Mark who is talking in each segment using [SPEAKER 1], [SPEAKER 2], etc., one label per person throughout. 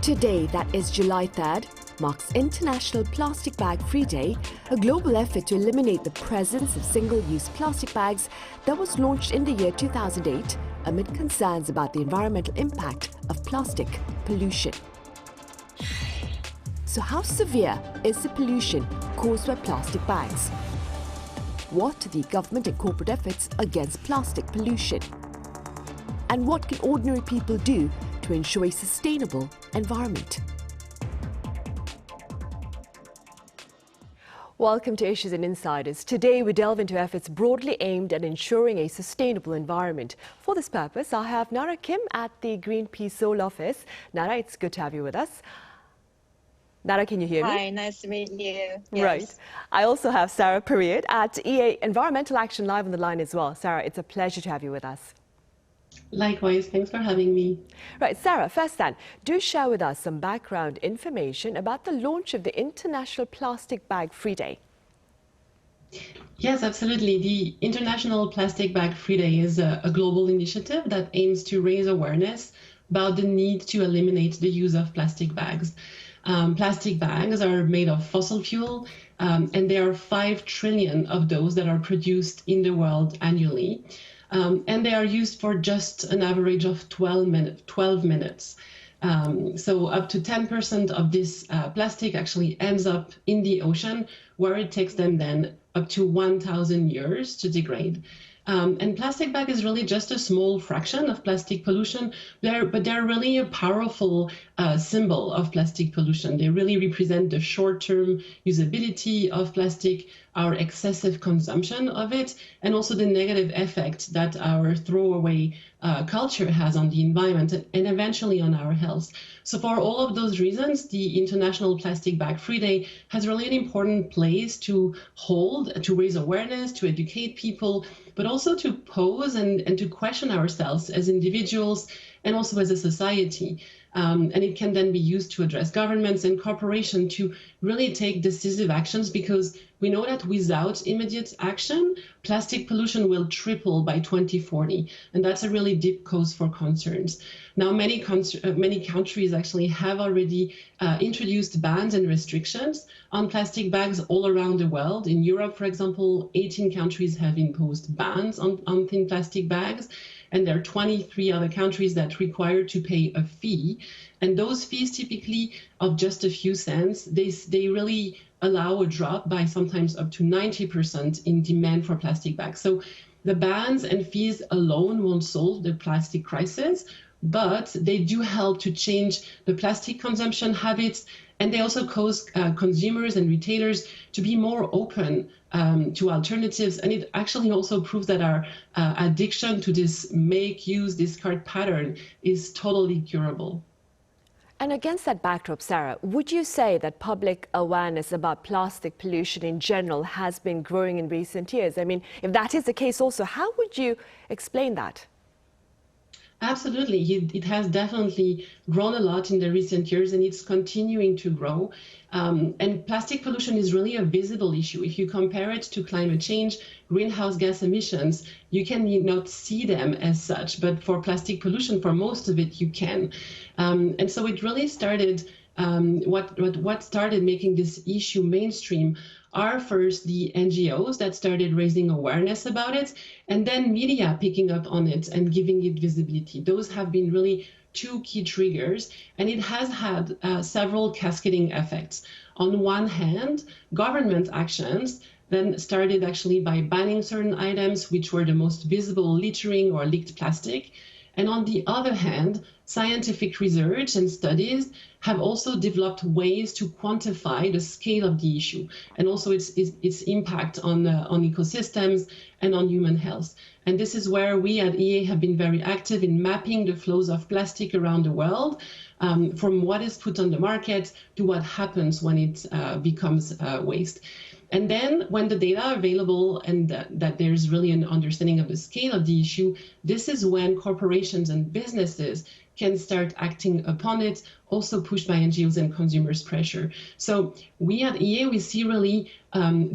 [SPEAKER 1] Today, that is July 3rd, marks International Plastic Bag Free Day, a global effort to eliminate the presence of single-use plastic bags that was launched in the year 2008 amid concerns about the environmental impact of plastic pollution. So how severe is the pollution caused by plastic bags? What are the government and corporate efforts against plastic pollution? And what can ordinary people do to ensure a sustainable environment? Welcome to Issues and Insiders. Today we delve into efforts broadly aimed at ensuring a sustainable environment. For this purpose, I have Nara Kim at the Greenpeace Seoul Office. Nara, it's good to have you with us. Nara, can you hear me?
[SPEAKER 2] Hi, nice to meet you. Yes.
[SPEAKER 1] Right. I also have Sarah Perreard at EA Environmental Action live on the line as well. Sarah, it's a pleasure to have you with us.
[SPEAKER 3] Likewise, thanks for having me.
[SPEAKER 1] Right, Sarah, first then, do share with us some background information about the launch of the International Plastic Bag Free Day.
[SPEAKER 3] Yes, absolutely. The International Plastic Bag Free Day is a global initiative that aims to raise awareness about the need to eliminate the use of plastic bags. Plastic bags are made of fossil fuel, and there are 5 trillion of those that are produced in the world annually. And they are used for just an average of 12 minutes. So up to 10% of this plastic actually ends up in the ocean, where it takes them then up to 1,000 years to degrade. And plastic bag is really just a small fraction of plastic pollution, but they're really a powerful symbol of plastic pollution. They really represent the short-term usability of plastic, our excessive consumption of it, and also the negative effect that our throwaway culture has on the environment and eventually on our health. So for all of those reasons, the International Plastic Bag Free Day has really an important place to hold, to raise awareness, to educate people, but also to pose and to question ourselves as individuals and also as a society. And it can then be used to address governments and corporations to really take decisive actions, because we know that without immediate action, plastic pollution will triple by 2040. And that's a really deep cause for concerns. Now, many countries actually have already introduced bans and restrictions on plastic bags all around the world. In Europe, for example, 18 countries have imposed bans on thin plastic bags. And there are 23 other countries that require to pay a fee. And those fees typically of just a few cents, they really allow a drop by sometimes up to 90% in demand for plastic bags. So the bans and fees alone won't solve the plastic crisis, but they do help to change the plastic consumption habits. And they also cause consumers and retailers to be more open to alternatives. And it actually also proves that our addiction to this make, use, discard pattern is totally curable.
[SPEAKER 1] And against that backdrop, Sarah, would you say that public awareness about plastic pollution in general has been growing in recent years? I mean, if that is the case also, how would you explain that?
[SPEAKER 3] Absolutely. It has definitely grown a lot in the recent years, and it's continuing to grow. And plastic pollution is really a visible issue. If you compare it to climate change, greenhouse gas emissions, you can not see them as such. But for plastic pollution, for most of it, you can. And so it really started, what started making this issue mainstream are first the NGOs that started raising awareness about it, and then media picking up on it and giving it visibility. Those have been really 2 key triggers, and it has had several cascading effects. On one hand, government actions then started actually by banning certain items which were the most visible, littering or leaked plastic. And on the other hand, scientific research and studies have also developed ways to quantify the scale of the issue and also its impact on ecosystems and on human health. And this is where we at EA have been very active in mapping the flows of plastic around the world, from what is put on the market to what happens when it becomes waste. And then when the data are available and that there's really an understanding of the scale of the issue, this is when corporations and businesses can start acting upon it, also pushed by NGOs and consumers' pressure. So we at EA, we see really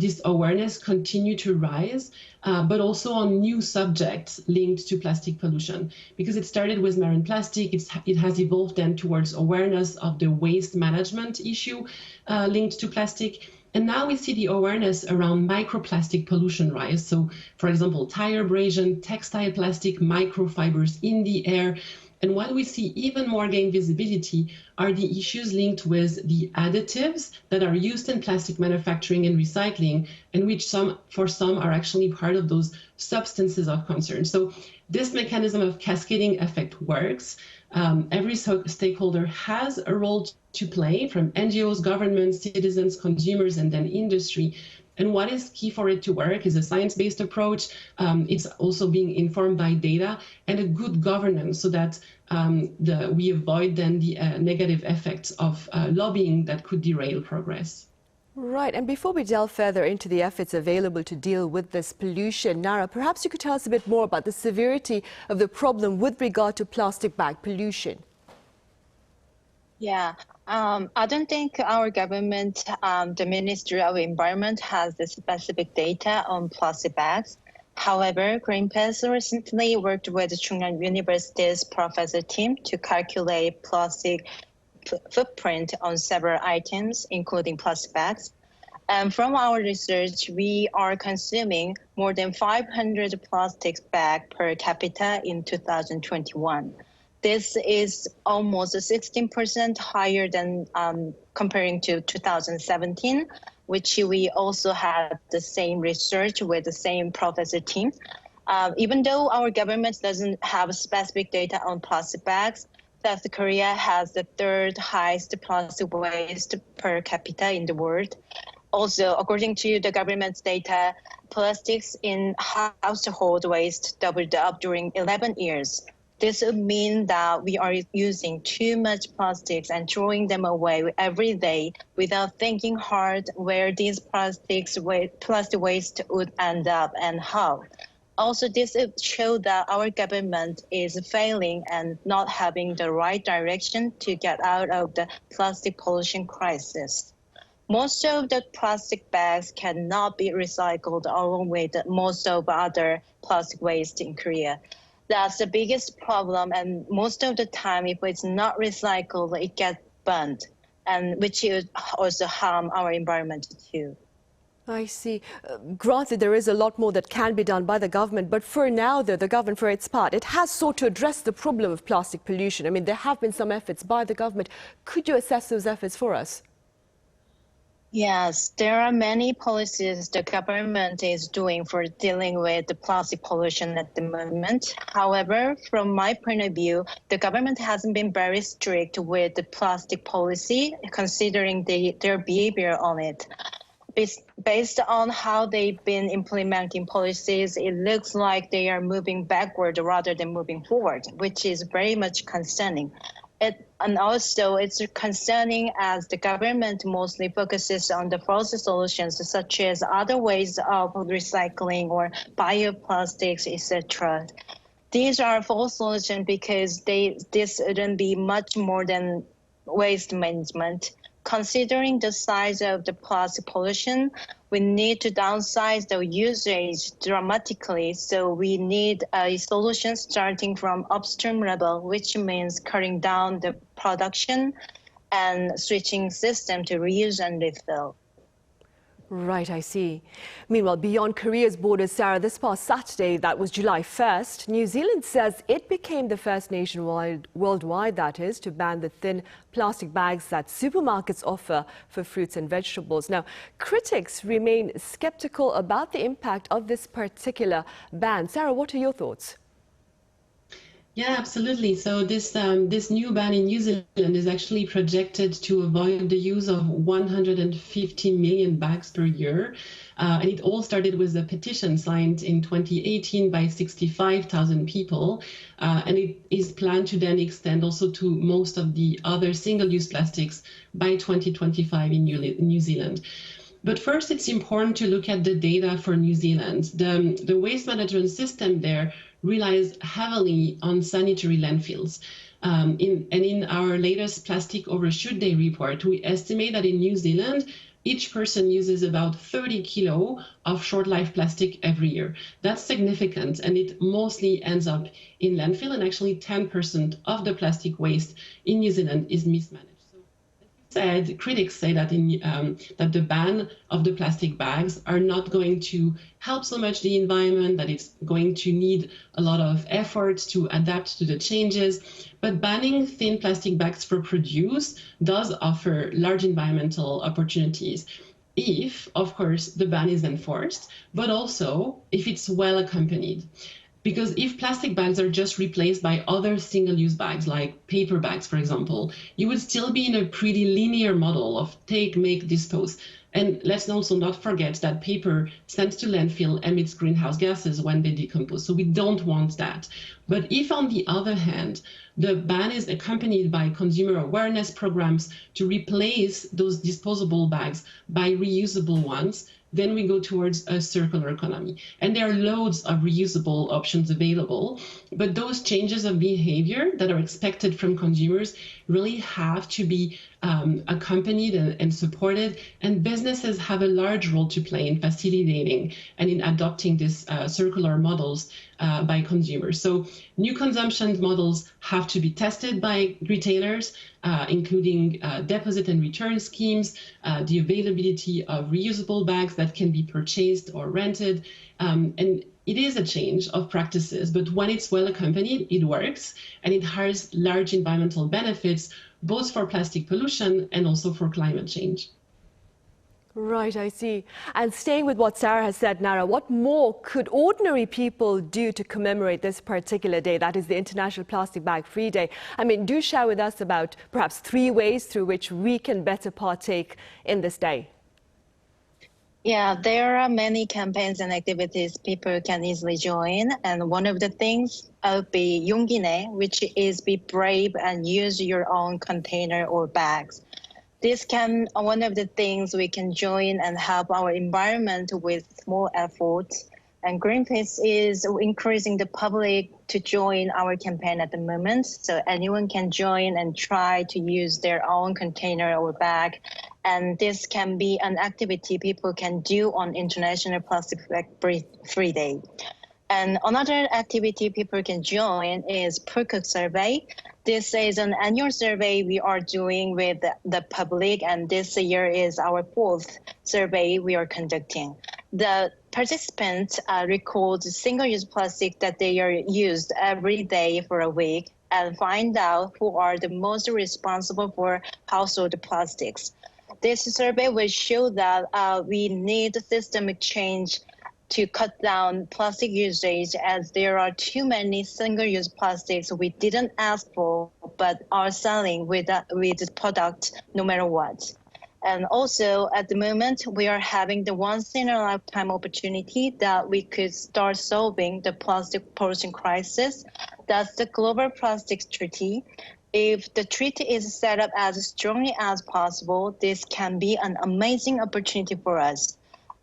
[SPEAKER 3] this awareness continue to rise, but also on new subjects linked to plastic pollution. Because it started with marine plastic, it has evolved then towards awareness of the waste management issue linked to plastic. And now we see the awareness around microplastic pollution rise. So, for example, tire abrasion, textile plastic, microfibers in the air. And what we see even more gain visibility are the issues linked with the additives that are used in plastic manufacturing and recycling, and which for some are actually part of those substances of concern. So this mechanism of cascading effect works. Every stakeholder has a role to play, from NGOs, governments, citizens, consumers, and then industry. And what is key for it to work is a science-based approach. It's also being informed by data and a good governance, so that we avoid then the negative effects of lobbying that could derail progress.
[SPEAKER 1] Right, and before we delve further into the efforts available to deal with this pollution, Nara, perhaps you could tell us a bit more about the severity of the problem with regard to plastic bag pollution.
[SPEAKER 2] Yeah, I don't think our government, the Ministry of Environment, has the specific data on plastic bags. However, Greenpeace recently worked with Chungnam University's professor team to calculate plastic footprint on several items, including plastic bags. And from our research, we are consuming more than 500 plastic bags per capita in 2021. This is almost 16% higher than comparing to 2017, which we also had the same research with the same professor team. Even though our government doesn't have specific data on plastic bags, South Korea has the third highest plastic waste per capita in the world. Also, according to the government's data, plastics in household waste doubled up during 11 years. This would mean that we are using too much plastics and throwing them away every day without thinking hard where these plastic waste would end up and how. Also, this shows that our government is failing and not having the right direction to get out of the plastic pollution crisis. Most of the plastic bags cannot be recycled along with most of other plastic waste in Korea. That's the biggest problem, and most of the time, if it's not recycled, it gets burned, and which would also harm our environment too.
[SPEAKER 1] I see. Granted, there is a lot more that can be done by the government, but for now, though, the government, for its part, it has sought to address the problem of plastic pollution. I mean, there have been some efforts by the government. Could you assess those efforts for us?
[SPEAKER 2] Yes, there are many policies the government is doing for dealing with the plastic pollution at the moment. However, from my point of view, the government hasn't been very strict with the plastic policy, considering their behavior on it. Based on how they've been implementing policies, it looks like they are moving backward rather than moving forward, which is very much concerning. And also, it's concerning as the government mostly focuses on the false solutions, such as other ways of recycling or bioplastics, etc. These are false solutions because this wouldn't be much more than waste management. Considering the size of the plastic pollution, we need to downsize the usage dramatically. So we need a solution starting from upstream level, which means cutting down the production and switching system to reuse and refill.
[SPEAKER 1] Right, I see. Meanwhile, beyond Korea's borders, Sarah, this past Saturday, that was July 1st, New Zealand says it became the first nation worldwide, that is, to ban the thin plastic bags that supermarkets offer for fruits and vegetables. Now, critics remain skeptical about the impact of this particular ban. Sarah, what are your thoughts?
[SPEAKER 3] Yeah, absolutely. So this new ban in New Zealand is actually projected to avoid the use of 150 million bags per year. And it all started with a petition signed in 2018 by 65,000 people. And it is planned to then extend also to most of the other single-use plastics by 2025 in New Zealand. But first, it's important to look at the data for New Zealand. The waste management system there relies heavily on sanitary landfills. In our latest Plastic Overshoot Day report, we estimate that in New Zealand, each person uses about 30 kilo of short-life plastic every year. That's significant, and it mostly ends up in landfill, and actually 10% of the plastic waste in New Zealand is mismanaged. Critics say that that the ban of the plastic bags are not going to help so much the environment, that it's going to need a lot of effort to adapt to the changes. But banning thin plastic bags for produce does offer large environmental opportunities if, of course, the ban is enforced, but also if it's well accompanied. Because if plastic bags are just replaced by other single-use bags, like paper bags, for example, you would still be in a pretty linear model of take, make, dispose. And let's also not forget that paper sent to landfill emits greenhouse gases when they decompose. So we don't want that. But if, on the other hand, the ban is accompanied by consumer awareness programs to replace those disposable bags by reusable ones, then we go towards a circular economy. And there are loads of reusable options available, but those changes of behavior that are expected from consumers really have to be accompanied and supported, and businesses have a large role to play in facilitating and in adopting these circular models by consumers. So new consumption models have to be tested by retailers, including deposit and return schemes, the availability of reusable bags that can be purchased or rented, and it is a change of practices, but when it's well accompanied, it works, and it has large environmental benefits, both for plastic pollution and also for climate change.
[SPEAKER 1] Right, I see. And staying with what Sarah has said, Nara, what more could ordinary people do to commemorate this particular day, that is the International Plastic Bag Free Day? I mean, do share with us about perhaps 3 ways through which we can better partake in this day.
[SPEAKER 2] Yeah, there are many campaigns and activities people can easily join. And one of the things would be 용기내, which is be brave and use your own container or bags. This can one of the things we can join and help our environment with small efforts. And Greenpeace is increasing the public to join our campaign at the moment. So anyone can join and try to use their own container or bag. And this can be an activity people can do on International Plastic Bag Free Day. And another activity people can join is per-cook survey. This is an annual survey we are doing with the public, and this year is our 4th survey we are conducting. The participants record single-use plastic that they are used every day for a week and find out who are the most responsible for household plastics. This survey will show that we need systemic change to cut down plastic usage, as there are too many single-use plastics we didn't ask for but are selling with the product no matter what. And also, at the moment, we are having the once-in-a-lifetime opportunity that we could start solving the plastic pollution crisis. That's the Global Plastics Treaty. If the treaty is set up as strongly as possible, this can be an amazing opportunity for us.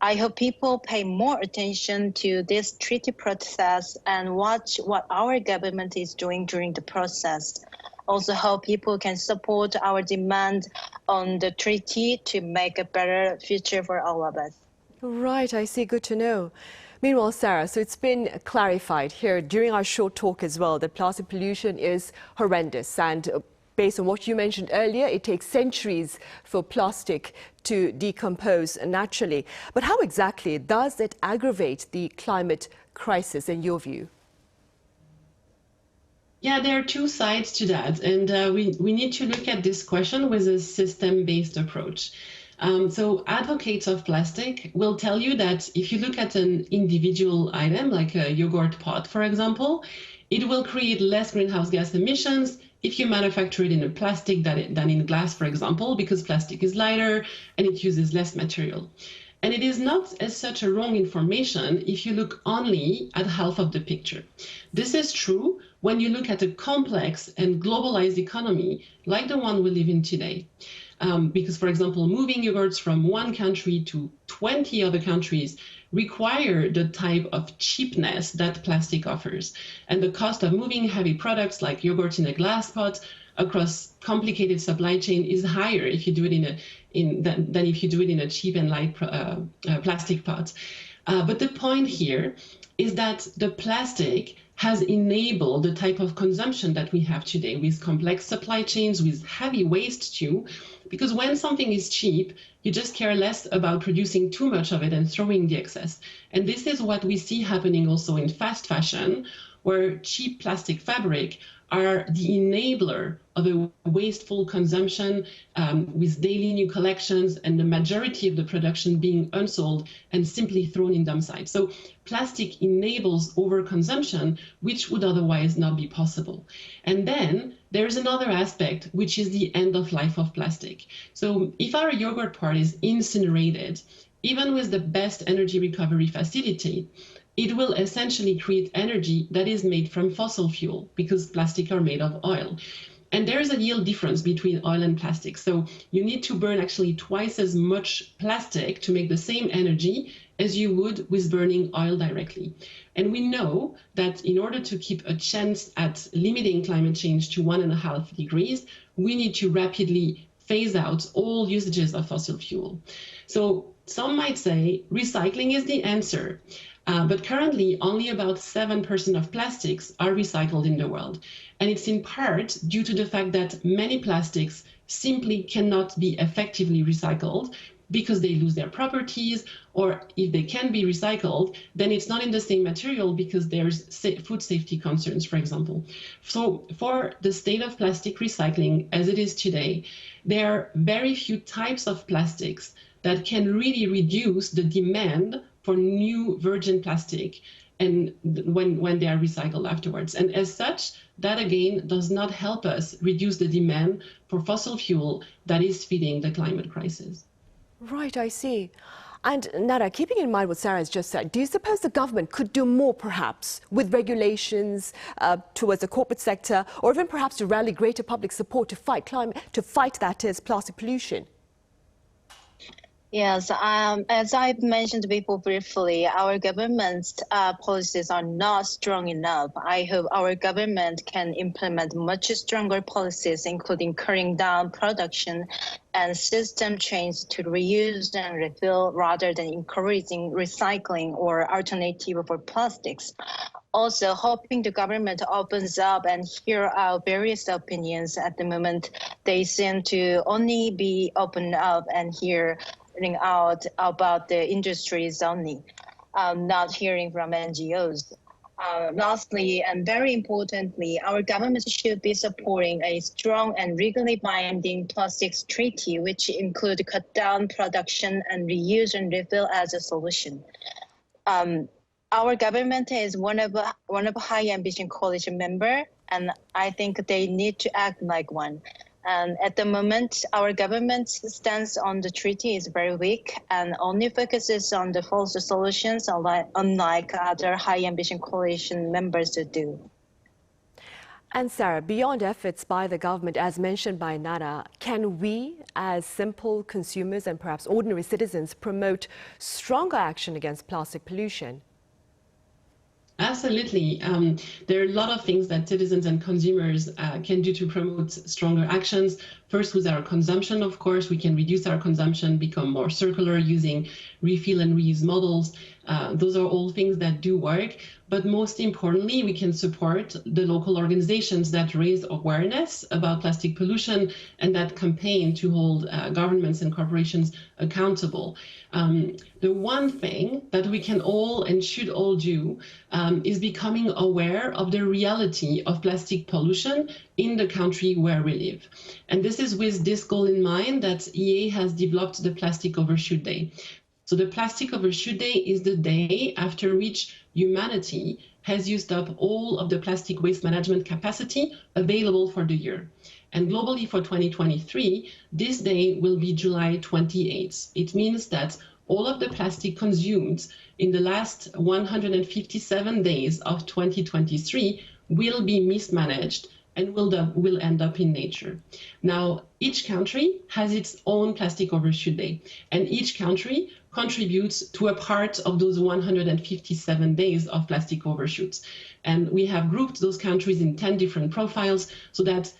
[SPEAKER 2] I hope people pay more attention to this treaty process and watch what our government is doing during the process. Also hope people can support our demand on the treaty to make a better future for all of us.
[SPEAKER 1] Right, I see. Good to know. Meanwhile, Sarah, so it's been clarified here during our short talk as well that plastic pollution is horrendous, and based on what you mentioned earlier, it takes centuries for plastic to decompose naturally. But how exactly does it aggravate the climate crisis in your view?
[SPEAKER 3] Yeah, there are 2 sides to that, and we need to look at this question with a system-based approach. So advocates of plastic will tell you that if you look at an individual item, like a yogurt pot, for example, it will create less greenhouse gas emissions if you manufacture it in a plastic than in glass, for example, because plastic is lighter and it uses less material. And it is not as such a wrong information if you look only at half of the picture. This is true when you look at a complex and globalized economy like the one we live in today. Because, for example, moving yogurts from one country to 20 other countries require the type of cheapness that plastic offers. And the cost of moving heavy products like yogurt in a glass pot across complicated supply chain is higher if you do it than if you do it in a cheap and light plastic pot. But the point here is that the plastic has enabled the type of consumption that we have today with complex supply chains, with heavy waste too, because when something is cheap, you just care less about producing too much of it and throwing the excess. And this is what we see happening also in fast fashion, where cheap plastic fabric are the enabler of a wasteful consumption with daily new collections and the majority of the production being unsold and simply thrown in dump sites. So plastic enables overconsumption, which would otherwise not be possible. And then there's another aspect, which is the end of life of plastic. So if our yogurt part is incinerated, even with the best energy recovery facility, it will essentially create energy that is made from fossil fuel because plastic are made of oil. And there is a real difference between oil and plastic. So you need to burn actually twice as much plastic to make the same energy as you would with burning oil directly. And we know that in order to keep a chance at limiting climate change to 1.5 degrees, we need to rapidly phase out all usages of fossil fuel. So some might say recycling is the answer. But currently, only about 7% of plastics are recycled in the world. And it's in part due to the fact that many plastics simply cannot be effectively recycled because they lose their properties, or if they can be recycled, then it's not in the same material because there's food safety concerns, for example. So for the state of plastic recycling as it is today, there are very few types of plastics that can really reduce the demand for new virgin plastic and when they are recycled afterwards. And as such, that again does not help us reduce the demand for fossil fuel that is feeding the climate crisis.
[SPEAKER 1] Right, I see. And Nara, keeping in mind what Sarah has just said, do you suppose the government could do more perhaps with regulations towards the corporate sector, or even perhaps to rally greater public support to fight plastic pollution?
[SPEAKER 2] Yes, as I've mentioned before briefly, our government's policies are not strong enough. I hope our government can implement much stronger policies, including cutting down production and system change to reuse and refill rather than encouraging recycling or alternative for plastics. Also, hoping the government opens up and hear our various opinions. At the moment, they seem to only be open up and hearing out about the industries only, not hearing from NGOs. Lastly, and very importantly, our government should be supporting a strong and legally binding plastics treaty, which include cut down production and reuse and refill as a solution. Our government is one of High Ambition Coalition member, and I think they need to act like one. And at the moment, our government's stance on the treaty is very weak and only focuses on the false solutions, unlike other High Ambition Coalition members do.
[SPEAKER 1] And Sarah, beyond efforts by the government, as mentioned by Nara, can we, as simple consumers and perhaps ordinary citizens, promote stronger action against plastic pollution?
[SPEAKER 3] Absolutely. There are a lot of things that citizens and consumers can do to promote stronger actions. First, with our consumption, of course, we can reduce our consumption, become more circular using refill and reuse models. Those are all things that do work. But most importantly, we can support the local organizations that raise awareness about plastic pollution and that campaign to hold governments and corporations accountable. The one thing that we can all and should all do is becoming aware of the reality of plastic pollution in the country where we live. And this is with this goal in mind that EA has developed the Plastic Overshoot Day. So the Plastic Overshoot Day is the day after which humanity has used up all of the plastic waste management capacity available for the year. And globally for 2023, this day will be July 28th. It means that all of the plastic consumed in the last 157 days of 2023 will be mismanaged and will end up in nature. Now, each country has its own plastic overshoot day, and each country contributes to a part of those 157 days of plastic overshoots. And we have grouped those countries in 10 different profiles so that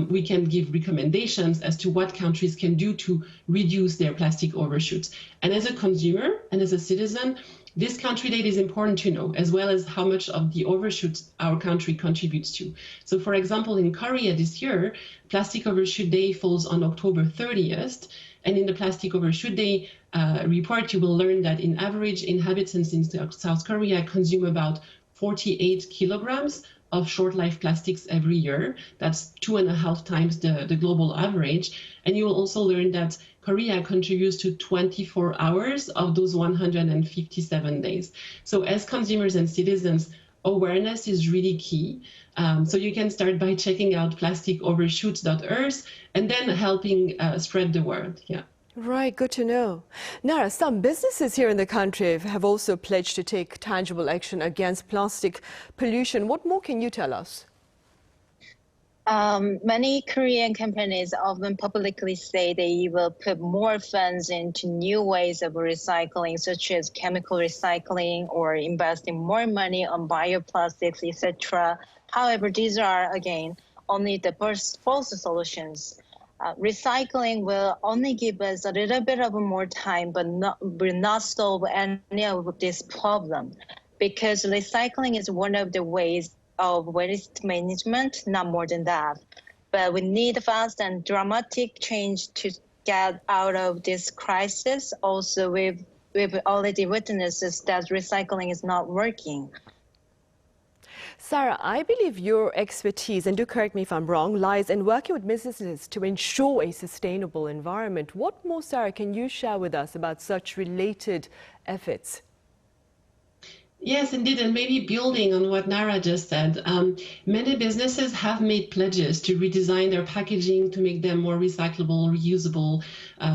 [SPEAKER 3] we can give recommendations as to what countries can do to reduce their plastic overshoots. And as a consumer and as a citizen, this country data is important to know, as well as how much of the overshoots our country contributes to. So for example, in Korea this year, Plastic Overshoot Day falls on October 30th. And in the Plastic Overshoot Day report, you will learn that in average, inhabitants in South Korea consume about 48 kilograms of short-life plastics every year. That's 2.5 times the global average. And you will also learn that Korea contributes to 24 hours of those 157 days. So as consumers and citizens, awareness is really key. So you can start by checking out plasticovershoots.earth and then helping spread the word. Yeah.
[SPEAKER 1] Right, good to know. Nara, some businesses here in the country have also pledged to take tangible action against plastic pollution. What more can you tell us?
[SPEAKER 2] Many Korean companies often publicly say they will put more funds into new ways of recycling, such as chemical recycling or investing more money on bioplastics, etc. However, these are, again, only the false solutions. Recycling will only give us a little bit of more time, but will not solve any of this problem, because recycling is one of the ways of waste management, not more than that. But we need fast and dramatic change to get out of this crisis. Also, we've already witnessed that recycling is not working.
[SPEAKER 1] Sarah, I believe your expertise, and do correct me if I'm wrong, lies in working with businesses to ensure a sustainable environment. What more, Sarah, can you share with us about such related efforts?
[SPEAKER 3] Yes, indeed, and maybe building on what Nara just said, many businesses have made pledges to redesign their packaging to make them more recyclable, reusable,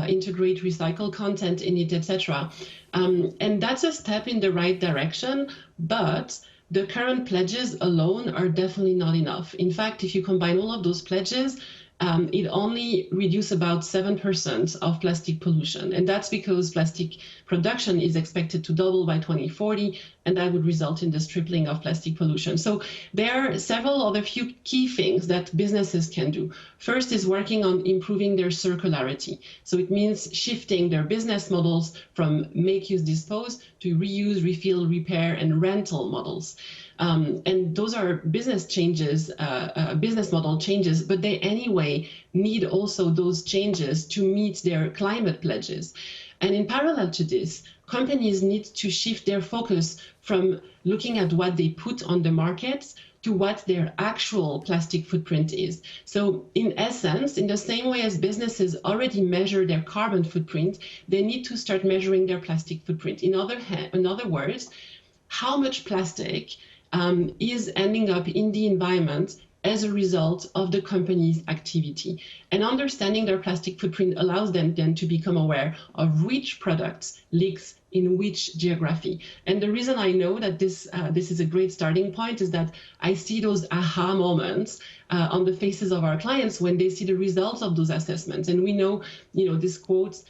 [SPEAKER 3] integrate recycled content in it, etc. And that's a step in the right direction, but the current pledges alone are definitely not enough. In fact, if you combine all of those pledges, it only reduces about 7% of plastic pollution. And that's because plastic production is expected to double by 2040, and that would result in this tripling of plastic pollution. So there are several other few key things that businesses can do. First is working on improving their circularity. So it means shifting their business models from make, use, dispose to reuse, refill, repair, and rental models. And those are business changes, business model changes, but they anyway need also those changes to meet their climate pledges. And in parallel to this, companies need to shift their focus from looking at what they put on the markets to what their actual plastic footprint is. So in essence, in the same way as businesses already measure their carbon footprint, they need to start measuring their plastic footprint. In other words, how much plastic is ending up in the environment as a result of the company's activity. And understanding their plastic footprint allows them then to become aware of which products leaks in which geography. And the reason I know that this is a great starting point is that I see those aha moments on the faces of our clients when they see the results of those assessments. And we know, this quote,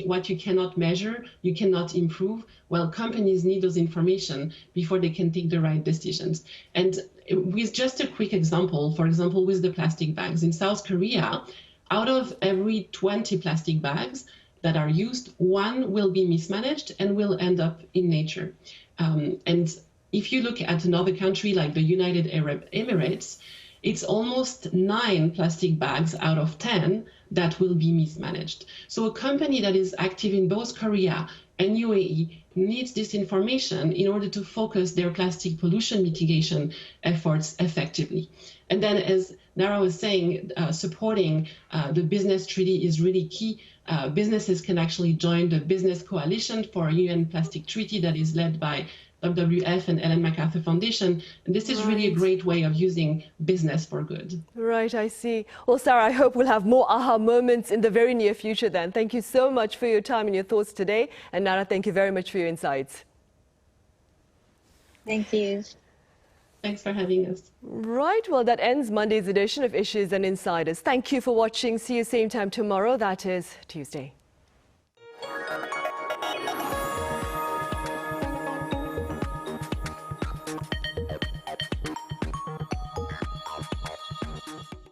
[SPEAKER 3] what you cannot measure, you cannot improve. Well, companies need those information before they can take the right decisions. And with just a quick example, for example, with the plastic bags in South Korea, out of every 20 plastic bags that are used, one will be mismanaged and will end up in nature. And if you look at another country like the United Arab Emirates, it's almost 9 plastic bags out of 10 that will be mismanaged. So a company that is active in both Korea and UAE needs this information in order to focus their plastic pollution mitigation efforts effectively. And then, as Nara was saying, supporting the business treaty is really key. Businesses can actually join the Business Coalition for a UN Plastic Treaty that is led by WWF and Ellen MacArthur Foundation. And this is really a great way of using business for good.
[SPEAKER 1] Right, I see. Well, Sarah, I hope we'll have more aha moments in the very near future then. Thank you so much for your time and your thoughts today. And Nara, thank you very much for your insights.
[SPEAKER 2] Thank you.
[SPEAKER 3] Thanks for having us.
[SPEAKER 1] Right, well, that ends Monday's edition of Issues and Insiders. Thank you for watching. See you same time tomorrow. That is Tuesday.